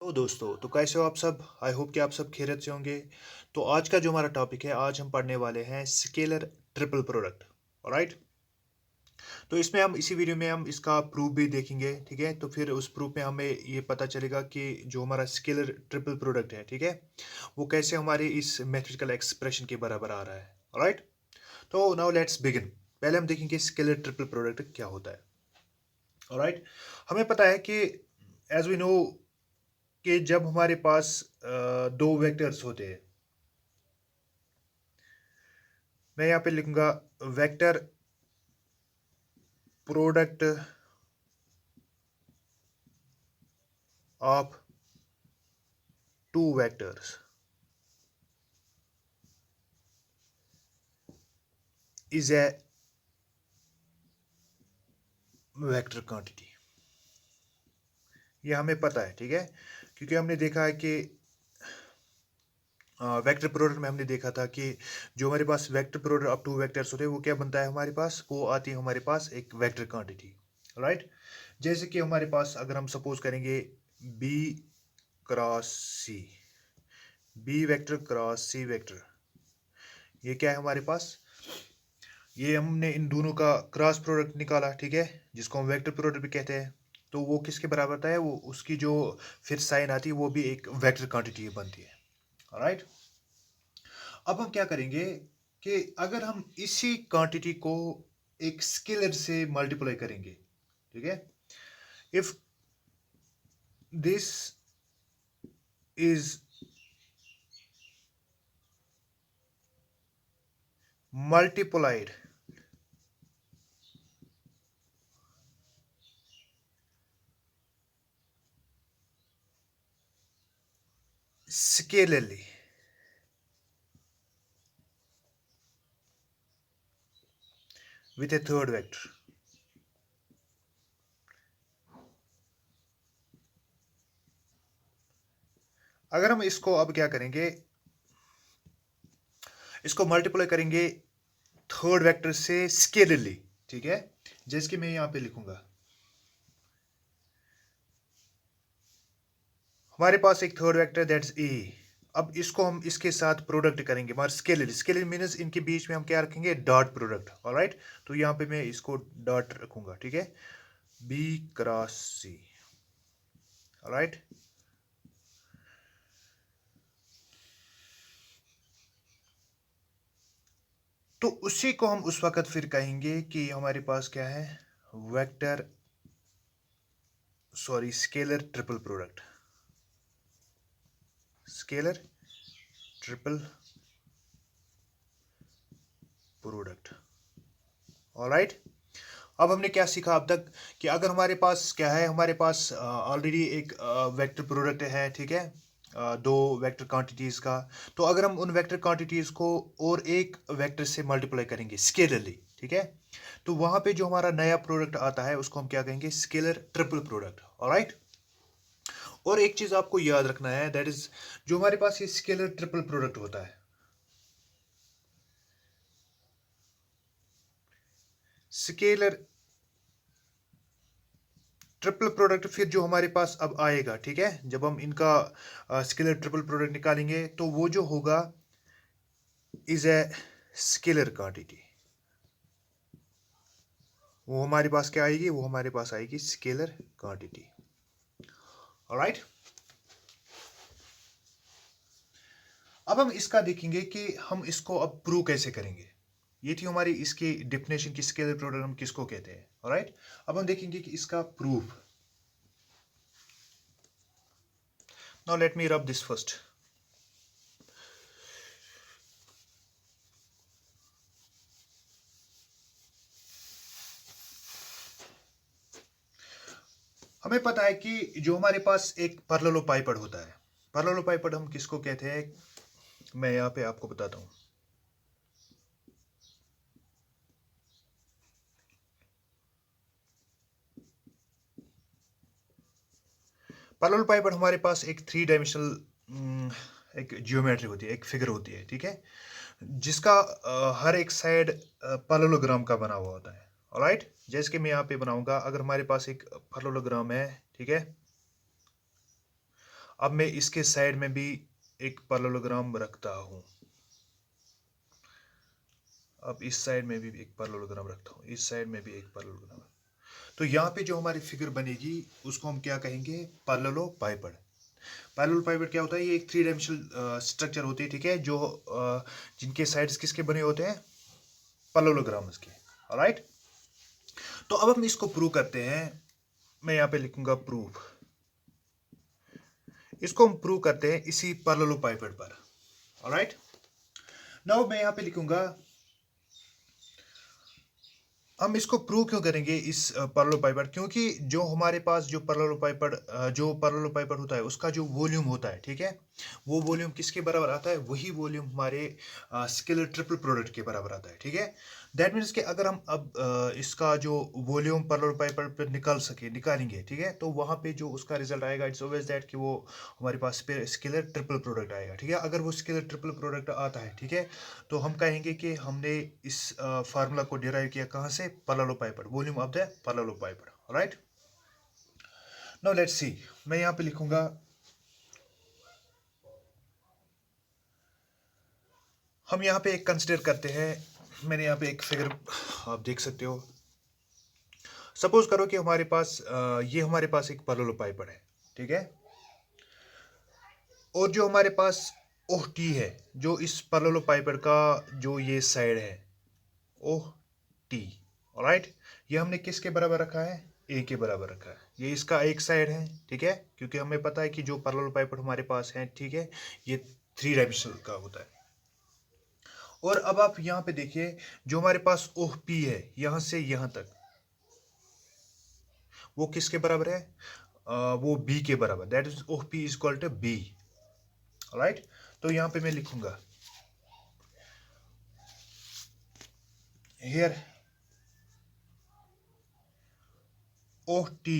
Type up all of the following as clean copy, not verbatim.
तो दोस्तों तो कैसे हो आप सब। आई होप कि आप सब खैरियत से होंगे। तो आज का जो हमारा टॉपिक है, आज हम पढ़ने वाले हैं स्केलर ट्रिपल प्रोडक्ट। राइट। तो इसमें हम इसी वीडियो में हम इसका प्रूफ भी देखेंगे, ठीक है। तो फिर उस प्रूफ में हमें ये पता चलेगा कि जो हमारा स्केलर ट्रिपल प्रोडक्ट है, ठीक है, वो कैसे हमारे इस मैथमेटिकल एक्सप्रेशन के बराबर आ रहा है। राइट। तो नाउ लेट्स बिगिन। पहले हम देखेंगे स्केलर ट्रिपल प्रोडक्ट क्या होता है। राइट। हमें पता है कि एज वी नो कि जब हमारे पास दो वेक्टर्स होते हैं, मैं यहाँ पे लिखूंगा vector product of two vectors is a vector quantity. ये हमें पता है, ठीक है, क्योंकि हमने देखा है कि वेक्टर प्रोडक्ट में हमने देखा था कि जो हमारे पास vector product of two vectors होते हैं वो क्या बनता है हमारे पास, वो आती है हमारे पास एक वेक्टर क्वांटिटी। राइट। जैसे कि हमारे पास अगर हम सपोज करेंगे बी क्रॉस सी, B vector cross C vector, ये क्या है हमारे पास, ये हमने इन दोनों का क्रॉस प्रोडक्ट निकाला, ठीक है, जिसको हम वेक्टर प्रोडक्ट भी कहते हैं। तो वो किसके बराबर होता है, वो उसकी जो फिर साइन आती है वो भी एक वेक्टर क्वांटिटी बनती है। राइट। अब हम क्या करेंगे कि अगर हम इसी क्वांटिटी को एक स्केलर से मल्टीप्लाई करेंगे, ठीक है, if this is multiplied scalarly with a third vector, अगर हम इसको अब क्या करेंगे, इसको मल्टीप्लाई करेंगे थर्ड वेक्टर से स्केलरली, ठीक है, जैसे कि मैं यहां पे लिखूंगा हमारे पास एक थर्ड वेक्टर दैट्स ए। अब इसको हम इसके साथ प्रोडक्ट करेंगे मगर स्केलरली, स्केलरली मीन्स इनके बीच में हम क्या रखेंगे, डॉट प्रोडक्ट। ऑलराइट। तो यहां पे मैं इसको डॉट रखूंगा, ठीक है, बी क्रॉस सी। ऑलराइट। तो उसी को हम उस वक्त फिर कहेंगे कि हमारे पास क्या है, vector sorry scalar triple product, scalar triple product. Alright. अब हमने क्या सीखा अब तक कि अगर हमारे पास क्या है, हमारे पास ऑलरेडी एक वेक्टर प्रोडक्ट है, ठीक है, दो वेक्टर क्वांटिटीज का। तो अगर हम उन वेक्टर क्वांटिटीज को और एक वेक्टर से मल्टीप्लाई करेंगे स्केलरली, ठीक है, तो वहां पे जो हमारा नया प्रोडक्ट आता है उसको हम क्या कहेंगे, स्केलर ट्रिपल प्रोडक्ट। ऑलराइट। और एक चीज आपको याद रखना है, दैट इज जो हमारे पास ये स्केलर ट्रिपल प्रोडक्ट होता है, स्केलर ट्रिपल प्रोडक्ट फिर जो हमारे पास अब आएगा, ठीक है, जब हम इनका स्केलर ट्रिपल प्रोडक्ट निकालेंगे तो वो जो होगा इज ए स्केलर क्वांटिटी। वो हमारे पास क्या आएगी, वो हमारे पास आएगी स्केलर क्वांटिटी। ऑलराइट। अब हम इसका देखेंगे कि हम इसको अब प्रूव कैसे करेंगे। ये थी हमारी इसकी डिफिनेशन की स्केलर प्रोडक्ट हम किसको कहते हैं। ऑलराइट। अब हम देखेंगे कि इसका proof. Now let me rub this first. हमें पता है कि जो हमारे पास एक पैरेललोपाइपड होता है, पैरेललोपाइपड हम किसको कहते हैं, मैं यहाँ पे आपको बताता हूँ। पैरेललोपाइपड हमारे पास एक थ्री डायमेंशनल एक जियोमेट्री होती है, एक फिगर होती है, ठीक है, जिसका हर एक साइड पैरेललोग्राम का बना हुआ होता है। ऑलराइट। जैसे कि मैं यहाँ पे बनाऊंगा, अगर हमारे पास एक पैरेललोग्राम है, ठीक है, अब मैं इसके साइड में भी एक पैरेललोग्राम रखता हूँ। अब इस साइड में भी एक पैरेललोग्राम रखता हूँ, इस साइड में भी एक पैरेललोग्राम। तो यहाँ पे जो हमारी फिगर बनेगी उसको हम क्या कहेंगे, पैरेललोपाइपड। पैरेललोपाइपड क्या होता है, ये एक 3 डायमेंशनल स्ट्रक्चर होती है, ठीक है, जो जिनके साइड्स किसके बने होते हैं, पैरेललोग्राम्स के। ऑलराइट, तो अब हम इसको प्रूव करते हैं। मैं यहाँ पे लिखूंगा प्रूफ। इसको हम प्रूव करते हैं इसी पैरेललोपाइपड पर। ऑलराइट, नाउ मैं यहाँ पे लिखूंगा, हम इसको प्रूव क्यों करेंगे इस पैरेललोपाइपड, क्योंकि जो हमारे पास जो पैरेललोपाइपड होता है उसका जो वॉल्यूम होता है, ठीक है, वो वॉल्यूम किसके बराबर आता है, वही वॉल्यूम हमारे स्केलर ट्रिपल प्रोडक्ट के बराबर आता है, ठीक है। दैट मीन्स कि अगर हम अब इसका जो वॉल्यूम पैरेललोपाइपड पर निकालेंगे, ठीक है, तो वहाँ पे जो उसका रिजल्ट आएगा, इट्स ऑलवेज दैट कि वो हमारे पास स्केलर ट्रिपल प्रोडक्ट आएगा, ठीक है। अगर वो स्केलर ट्रिपल प्रोडक्ट आता है, ठीक है, तो हम कहेंगे कि हमने इस फार्मूला को डिराइव किया कहाँ से, parallelepiped, volume of the parallelepiped. Right, now let's see. मैं यहाँ पे लिखूंगा, हम यहाँ पे एक कंसिडर करते हैं, मैंने यहाँ पे एक फिगर आप देख सकते हो। सपोज करो कि हमारे पास ये हमारे पास एक पैरेललोपाइपड है, ठीक है, और जो हमारे पास ओह टी है, जो इस पैरेललोपाइपड का जो ये साइड है, ओह टी। ऑलराइट, ये हमने किसके बराबर रखा है, ए के बराबर रखा है। ये इसका एक साइड है, ठीक है, क्योंकि हमें पता है कि जो पैरेललोपाइपड हमारे पास है, ठीक है, ये 3 डायमेंशनल का होता है। और अब आप यहाँ पे देखिए, जो हमारे पास ओह पी है यहां से यहां तक, वो किसके बराबर है, वो बी के बराबर। That is O P is equal to B. Right, तो यहां पे मैं लिखूंगा here O T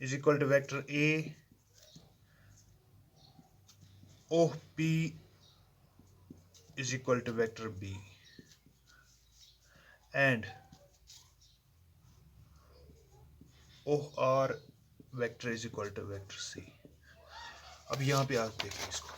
is equal to vector A, OP is equal to vector B, and OR vector is equal to vector C. अब यहाँ पे आप देखिए इसको,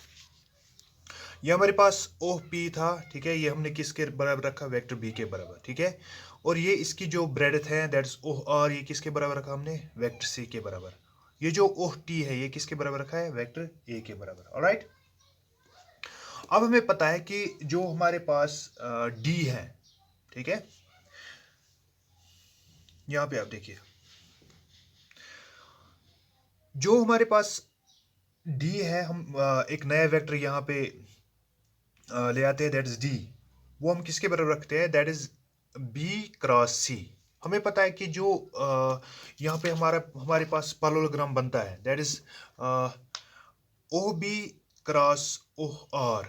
ये हमारे पास OP था, ठीक है, ये हमने किसके बराबर रखा, वेक्टर B के बराबर, ठीक है, और ये इसकी जो ब्रेडथ है दैट्स OR, ये किसके बराबर रखा हमने, वेक्टर C के बराबर। ये जो OT है ये किसके बराबर रखा है, वेक्टर A के बराबर। ऑलराइट, अब हमें पता है कि जो हमारे पास D है, ठीक है, यहां पे आप देखिए, जो हमारे पास D है, हम एक नया वेक्टर यहां पे ले आते हैं, दैट इज D। वो हम किसके बराबर रखते हैं, that is B cross C। हमें पता है कि जो यहाँ पे हमारे पास पैरेललोग्राम बनता है, that is OB cross OR,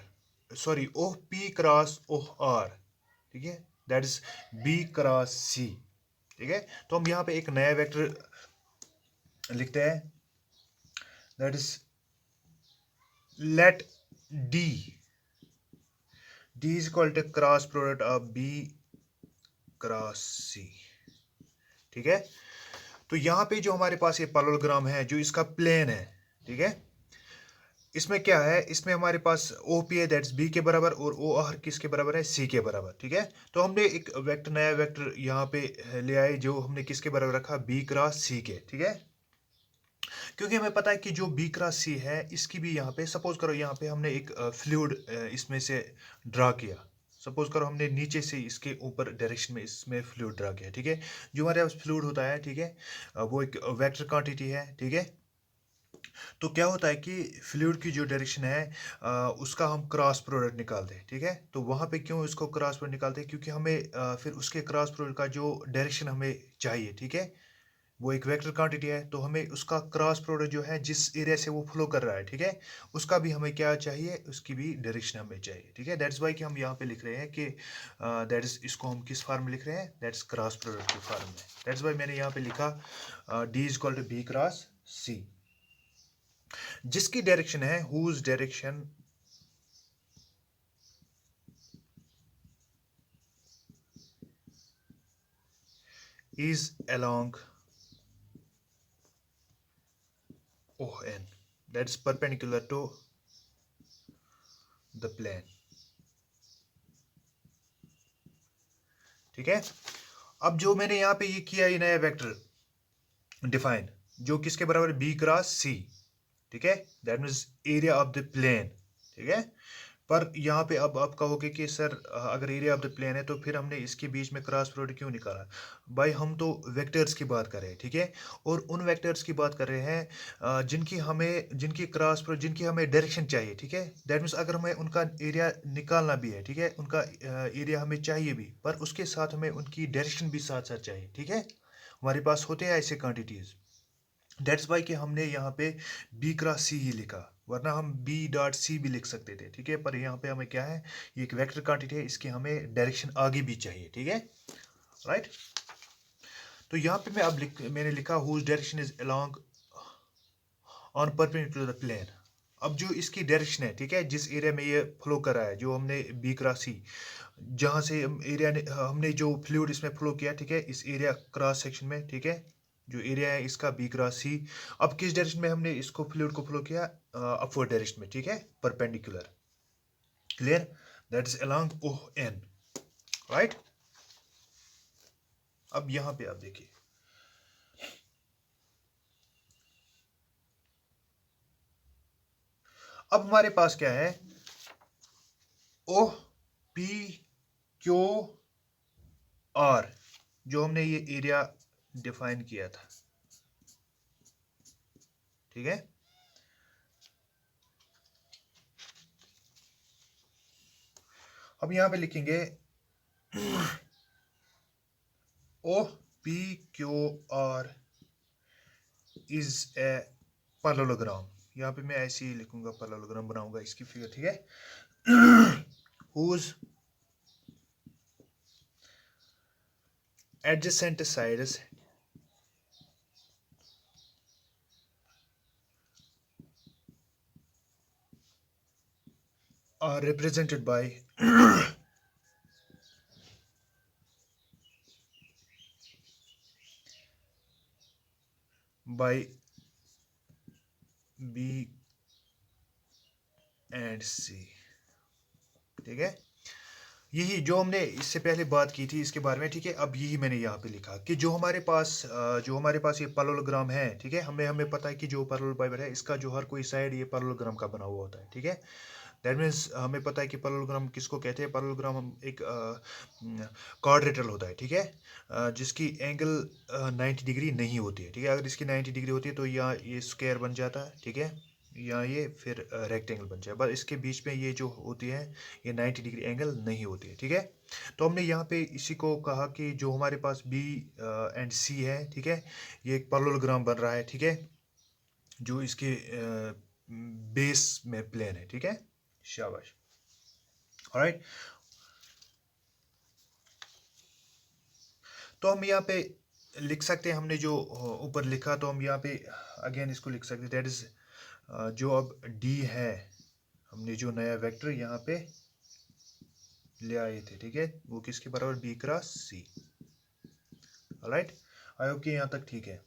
sorry OP cross OR, ठीक है, that is B cross C, ठीक है। तो हम यहाँ पे एक नया वेक्टर लिखते हैं, that is let D is equal to cross product of B cross C, ठीक है। तो यहाँ पे जो हमारे पास ये पैरेललोग्राम है, जो इसका प्लेन है, ठीक है, इसमें क्या है, इसमें हमारे पास OP है दैट्स B के बराबर, और OR किसके बराबर है, C के बराबर, ठीक है। तो हमने एक वेक्टर, नया वेक्टर यहाँ पे ले आए, जो हमने किसके बराबर रखा, B क्रॉस C के, ठीक है, क्योंकि हमें पता है कि जो B क्रॉस C है, इसकी भी यहाँ पे, सपोज करो यहाँ पे हमने एक फ्लूइड इसमें से ड्रा किया, सपोज करो हमने नीचे से इसके ऊपर डायरेक्शन में इसमें फ्लूइड ड्रा किया, ठीक है। जो हमारे पास फ्लूइड होता है, ठीक है, वो एक वेक्टर क्वांटिटी है, ठीक है। तो क्या होता है कि फ्लूइड की जो डायरेक्शन है उसका हम क्रॉस प्रोडक्ट निकालते हैं, ठीक है। तो वहाँ पे क्यों इसको क्रॉस प्रोडक्ट निकालते हैं, क्योंकि हमें फिर उसके क्रॉस प्रोडक्ट का जो डायरेक्शन हमें चाहिए, ठीक है, वो एक वेक्टर क्वांटिटी है, तो हमें उसका क्रॉस प्रोडक्ट जो है, जिस एरिया से वो फ्लो कर रहा है, ठीक है, उसका भी हमें क्या चाहिए, उसकी भी डायरेक्शन हमें चाहिए, ठीक है। दैट्स वाई कि हम यहाँ पे लिख रहे हैं कि दैट इज, इसको हम किस फॉर्म में लिख रहे हैं, दैट्स क्रॉस प्रोडक्ट के फॉर्म में। दैट्स वाई मैंने यहाँ पे लिखा D is equal to B cross C, जिसकी डायरेक्शन है, whose direction is along ON, that is perpendicular to the plane. ठीक है। अब जो मैंने यहाँ पे ये किया, ये नया वेक्टर डिफाइन, जो किसके बराबर है, B क्रॉस C, ठीक है, that means area of the plane, ठीक है। पर यहाँ पे अब आप कहोगे कि सर अगर एरिया ऑफ द प्लेन है तो फिर हमने इसके बीच में क्रॉस प्रोडक्ट क्यों निकाला। भाई हम तो वेक्टर्स की बात कर रहे हैं, ठीक है, और उन वेक्टर्स की बात कर रहे हैं जिनकी क्रॉस प्रोडक्ट, जिनकी हमें डायरेक्शन चाहिए, ठीक है। दैट मीन्स अगर हमें उनका एरिया निकालना भी है, ठीक है, उनका एरिया हमें चाहिए भी, पर उसके साथ हमें उनकी डायरेक्शन भी साथ साथ चाहिए, ठीक है। हमारे पास होते हैं ऐसे क्वांटिटीज, दैट्स वाई कि हमने यहाँ पे B क्रॉस C ही लिखा, वरना हम B डॉट C भी लिख सकते थे, ठीक है। पर यहाँ पे हमें क्या है, ये एक वेक्टर क्वांटिटी है, इसकी हमें डायरेक्शन आगे भी चाहिए, ठीक है, राइट। तो यहाँ पे मैंने लिखा whose direction is along on perpendicular the plane. अब जो इसकी डायरेक्शन है, ठीक है, जिस एरिया में ये फ्लो कर रहा है, जो हमने B क्रॉस C, जहाँ से एरिया हमने जो फ्लूइड इसमें फ्लो किया, ठीक है, इस एरिया क्रॉस सेक्शन में, ठीक है, जो एरिया है इसका B क्रॉस C। अब किस डायरेक्शन में हमने इसको फ्लूइड को फ्लो किया, अपवर्ड डायरेक्शन में, ठीक है, perpendicular, clear, that is along ON, right. अब यहां पे आप देखिए, अब हमारे पास क्या है, OPQR, जो हमने ये एरिया डिफाइन किया था, ठीक है। अब यहां पे लिखेंगे OPQR इज ए पैरेललोग्राम। यहाँ पे मैं ऐसे ही लिखूंगा, पैरेललोग्राम बनाऊंगा इसकी फिगर, ठीक है। whose adjacent sides are represented by B and C, ठीक है। यही जो हमने इससे पहले बात की थी इसके बारे में, ठीक है। अब यही मैंने यहाँ पे लिखा कि जो हमारे पास ये पैरेललोग्राम है, ठीक है, हमें पता है कि जो पैरेलल फाइबर है इसका जो हर कोई साइड ये पैरेललोग्राम का बना हुआ होता है, ठीक है। दैट मीन्स हमें पता है कि पैरेललोग्राम किसको कहते हैं, पैरेललोग्राम हम एक क्वाड्रेटरल होता है, ठीक है, जिसकी एंगल 90 डिग्री नहीं होती है, ठीक है। अगर इसकी 90 डिग्री होती है तो यहाँ ये स्क्वायर बन जाता है, ठीक है, यहाँ ये फिर रेक्टेंगल बन जाए, बस इसके बीच में ये जो होती है ये 90 डिग्री एंगल नहीं होती है, ठीक है। तो हमने यहाँ पे इसी को कहा कि जो हमारे पास B एंड C है, ठीक है, ये एक पैरेललोग्राम बन रहा है, ठीक है, जो इसके बेस में प्लेन है, ठीक है, शाबाश, ऑलराइट। तो हम यहाँ पे लिख सकते हैं, हमने जो ऊपर लिखा, तो हम यहाँ पे अगेन इसको लिख सकते हैं, दैट इज जो अब D है, हमने जो नया वेक्टर यहाँ पे ले आए थे, ठीक है, वो किसके बराबर, B क्रॉस C, ऑलराइट। आई होप कि यहाँ तक ठीक है।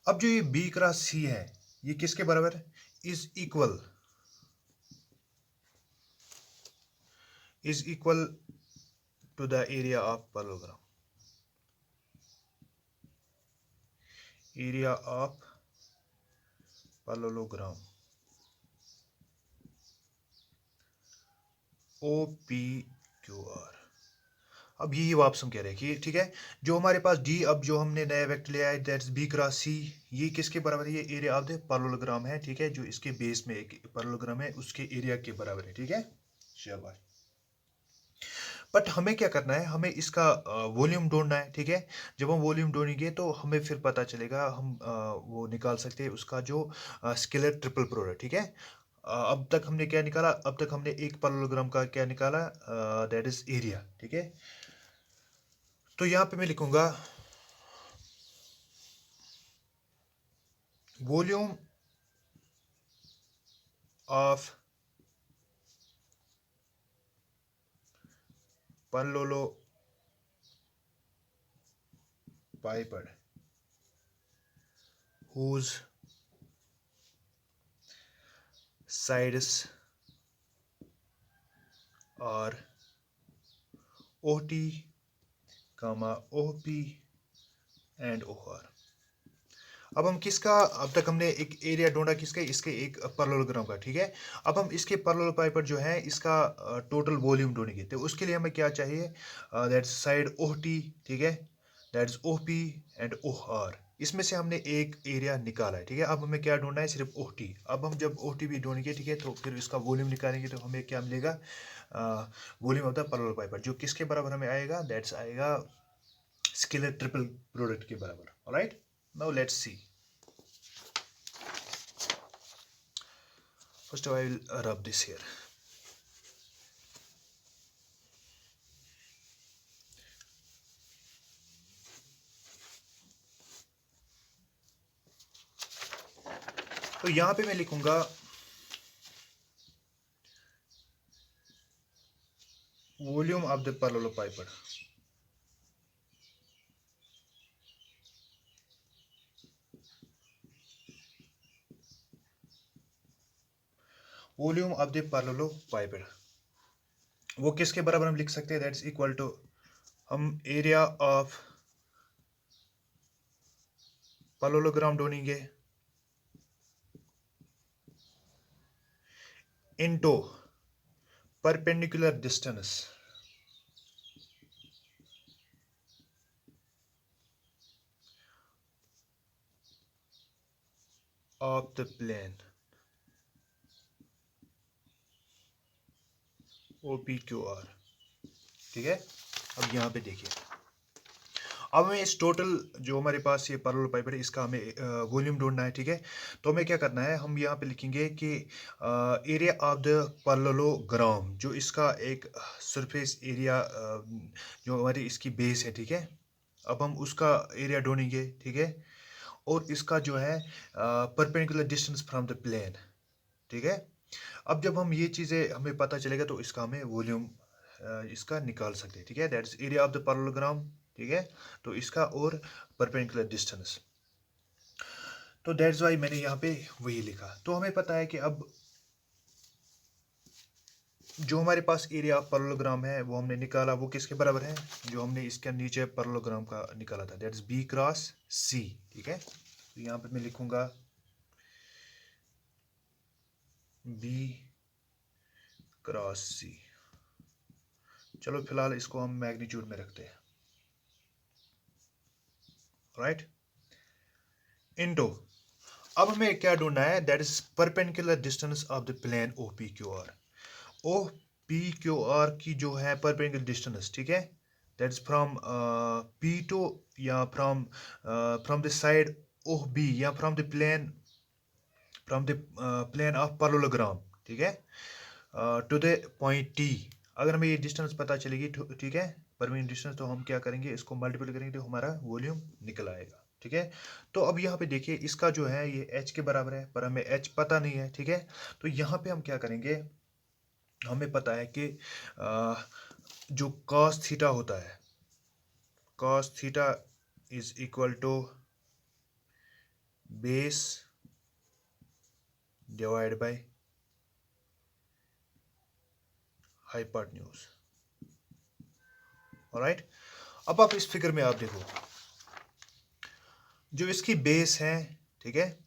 अब जो ये B क्रॉस C है, ये किसके बराबर है, is equal to the area of parallelogram, area of parallelogram, OPQR। अब यही वापस हम कह रहे हैं कि ठीक है, जो हमारे पास D, अब जो हमने नया वेक्टर लिया है दैट्स B क्रॉस C, ये किसके बराबर है, ये एरिया ऑफ द पैरेललोग्राम है, ठीक है, जो इसके बेस में एक पैरेललोग्राम है उसके एरिया के बराबर है, ठीक है, शाबाश। बट हमें क्या करना है, हमें इसका वॉल्यूम ढूंढना है, ठीक है। जब हम वॉल्यूम ढूंढेंगे तो हमें फिर पता चलेगा, हम वो निकाल सकते हैं उसका जो स्केलर ट्रिपल प्रोडक्ट, ठीक है। अब तक हमने क्या निकाला, अब तक हमने एक पैरेललोग्राम का क्या निकाला, दैट इज एरिया, ठीक है। तो यहाँ पे मैं लिखूंगा volume of parallelogram whose sides are OT, OP and OR। अब हम किसका, अब तक हमने एक एरिया ढूंढा किसका, इसके एक पैरेललोग्राम का, ठीक है। अब हम इसके पैरेललोग्राम जो है इसका टोटल वॉल्यूम ढूंढेंगे, तो उसके लिए हमें क्या चाहिए, दैट्स साइड OT, ठीक है, दैट्स OP एंड OR। इसमें से हमने एक एरिया निकाला है, ठीक है। अब हमें क्या ढूंढना है, सिर्फ OT। अब हम जब OT भी ढूंढेंगे, ठीक है, तो फिर इसका वॉल्यूम निकालेंगे तो हमें क्या मिलेगा, वॉल्यूम ऑफ द पैरेललोग्राम, जो किसके बराबर हमें आएगा, दैट्स आएगा स्केलर ट्रिपल प्रोडक्ट के बराबर। Alright, now let's C. First I will rub this here. तो यहां पे मैं लिखूंगा volume of the parallelogram. Volume of the parallelogram वो किसके बराबर हम लिख सकते हैं, दैट्स इक्वल टू, हम एरिया ऑफ पैरेललोग्राम ढूंढेंगे into perpendicular distance of the plane OPQR, ठीक है। अब यहाँ पे देखिए, अब हमें इस टोटल जो हमारे पास ये पैरेललोग्राम है इसका हमें वॉल्यूम ढूंढना है, ठीक है। तो हमें क्या करना है, हम यहाँ पे लिखेंगे कि एरिया ऑफ द पैरेललोग्राम, जो इसका एक सरफेस एरिया जो हमारी इसकी बेस है, ठीक है। अब हम उसका एरिया ढूंढेंगे, ठीक है, और इसका जो है perpendicular distance from the plane, ठीक है। अब जब हम ये चीज़ें हमें पता चलेगा तो इसका हमें वॉल्यूम इसका निकाल सकते हैं, ठीक है, that's area of the parallelogram, ठीक है, तो इसका और परपेंडिकुलर डिस्टेंस। तो दैट्स वाई मैंने यहाँ पे वही लिखा। तो हमें पता है कि अब जो हमारे पास एरिया ऑफ पैरेललोग्राम है वो हमने निकाला, वो किसके बराबर है, जो हमने इसके नीचे पैरेललोग्राम का निकाला था, दैट्स B क्रॉस C, ठीक है। तो यहाँ पे मैं लिखूंगा B क्रॉस C। चलो फिलहाल इसको हम मैग्नीट्यूड में रखते हैं, राइट, इनटू, अब हमें क्या ढूंढना है, that is perpendicular distance of the plane OPQR। OPQR की जो है परपेंडिकुलर डिस्टेंस, ठीक है, that is from P to, या फ्रॉम द साइड OB, या from the plane of parallelogram, ठीक है, टू द पॉइंट T। अगर हमें ये डिस्टेंस पता चलेगी, ठीक है, परपेंडिकुलर डिस्टेंस, तो हम क्या करेंगे, इसको मल्टीप्लाई करेंगे तो हमारा वॉल्यूम निकल आएगा, ठीक है। तो अब यहाँ पे देखिए इसका जो है ये H के बराबर है, पर हमें H पता नहीं है, ठीक है। तो यहाँ पे हम क्या करेंगे, हमें पता है कि जो cos थीटा होता है, cos theta is equal to base divide by hypotenuse. Alright, अब आप इस फिगर में आप देखो, जो इसकी बेस है, ठीक है,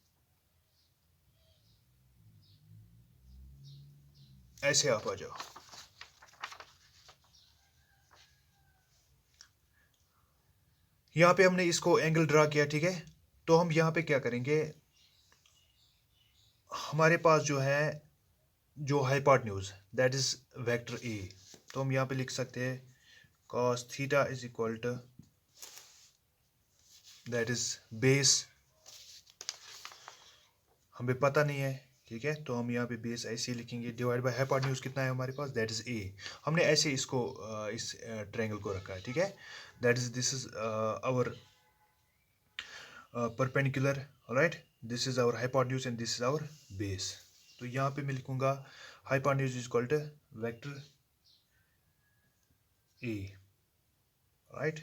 ऐसे आप आ जाओ, यहाँ पे हमने इसको एंगल ड्रा किया, ठीक है। तो हम यहाँ पे क्या करेंगे, हमारे पास जो है जो hypotenuse, that is vector A, तो हम यहाँ पे लिख सकते हैं cos theta is equal to, that is base, हमें पता नहीं है, ठीक है, तो हम यहाँ पे बेस ऐसे ही लिखेंगे, डिवाइड बाय हाइपोटेन्यूज कितना है हमारे पास, दैट इज A। हमने ऐसे इसको इस ट्रायंगल को रखा है, ठीक है, that is, this is our perpendicular, right, this is our hypotenuse and this is our base. तो यहाँ पे मैं लिखूंगा hypotenuse is equal to vector A, right.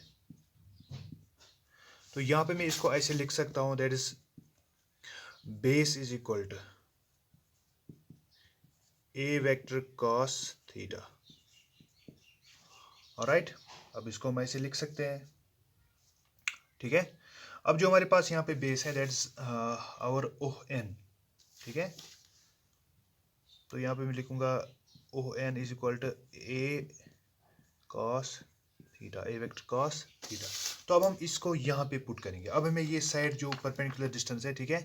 तो यहाँ पे मैं इसको ऐसे लिख सकता हूँ, that is base is equal to A vector cos theta. Alright, अब इसको हम ऐसे लिख सकते हैं, ठीक है। अब जो हमारे पास यहाँ पे बेस है, दैट्स आवर ओ एन, ठीक है। तो यहाँ पे मैं लिखूंगा O N is equal to A cos theta, A vector cos theta. तो अब हम इसको यहाँ पे पुट करेंगे। अब हमें ये साइड जो परपेंडिकुलर डिस्टेंस है, ठीक है,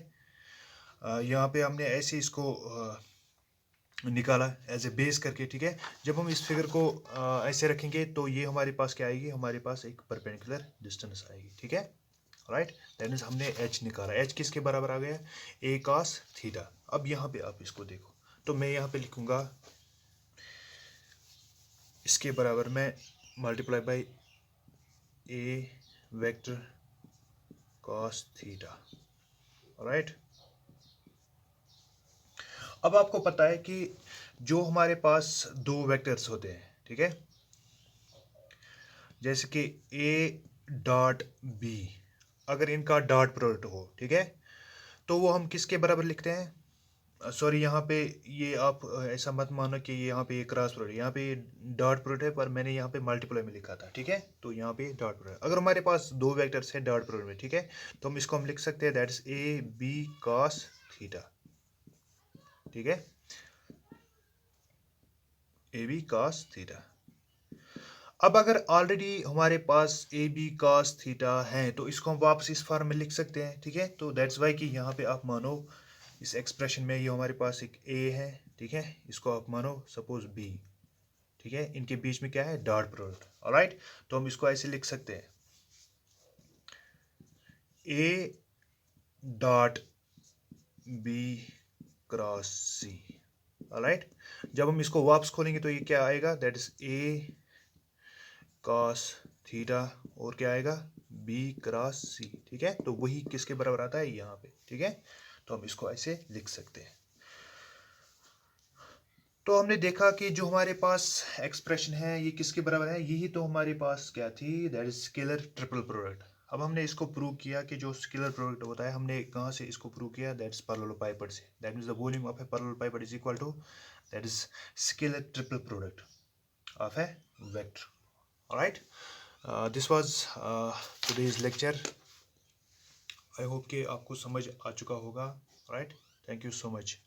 यहाँ पे हमने ऐसे इसको निकाला एज ए बेस करके, ठीक है। जब हम इस फिगर को ऐसे रखेंगे तो ये हमारे पास क्या आएगी, हमारे पास एक परपेंडिकुलर डिस्टेंस आएगी, ठीक है। राइट, दैट मीन्स हमने एच निकाला। एच किसके बराबर आ गया, ए कॉस थीटा। अब यहाँ पे आप इसको देखो, तो मैं यहाँ पे लिखूंगा इसके बराबर में multiply by A vector cos theta. Right, अब आपको पता है कि जो हमारे पास दो वेक्टर्स होते हैं, ठीक है, जैसे कि ए डॉट बी, अगर इनका डॉट प्रोडक्ट हो, ठीक है, तो वो हम किसके बराबर लिखते हैं, सॉरी यहाँ पे ये आप ऐसा मत मानो कि ये यहाँ पे क्रॉस प्रोडक्ट, यहाँ पे डॉट प्रोडक्ट है, पर मैंने यहाँ पे मल्टीप्लाई में लिखा था, ठीक है। तो यहाँ पे डॉट प्रोडक्ट, अगर हमारे पास दो वेक्टर्स है डॉट प्रोडक्ट में, ठीक है, तो हम इसको हम लिख सकते हैं that's A B cos theta, ठीक है, ए बी कॉस थीटा। अब अगर ऑलरेडी हमारे पास ए बी कॉस थीटा है तो इसको हम वापस इस फॉर्म में लिख सकते हैं, ठीक है। तो दैट्स वाई कि यहाँ पे आप मानो इस एक्सप्रेशन में ये हमारे पास एक ए है, ठीक है, इसको आप मानो सपोज बी, ठीक है, इनके बीच में क्या है, डॉट प्रोडक्ट। ऑलराइट, तो हम इसको ऐसे लिख सकते हैं A dot B cross C. Alright, जब हम इसको वापस खोलेंगे तो ये क्या आएगा, that is A cos theta और क्या आएगा, बी क्रॉस सी, ठीक है। तो वही किसके बराबर आता है, यहाँ पे, ठीक है। तो हम इसको ऐसे लिख सकते हैं। तो हमने देखा कि जो हमारे पास एक्सप्रेशन है ये किसके बराबर है, यही तो हमारे पास क्या थी, that is scalar triple product. अब हमने इसको प्रूव किया कि जो स्केलर प्रोडक्ट होता है, हमने कहाँ से इसको प्रूव किया, दैट इज पैरेललोपाइपेड से। That means the volume of a parallelepiped is equal to that is scalar triple product of a vector. Alright, this was today's lecture. I hope कि आपको समझ आ चुका होगा। Right, thank you so much.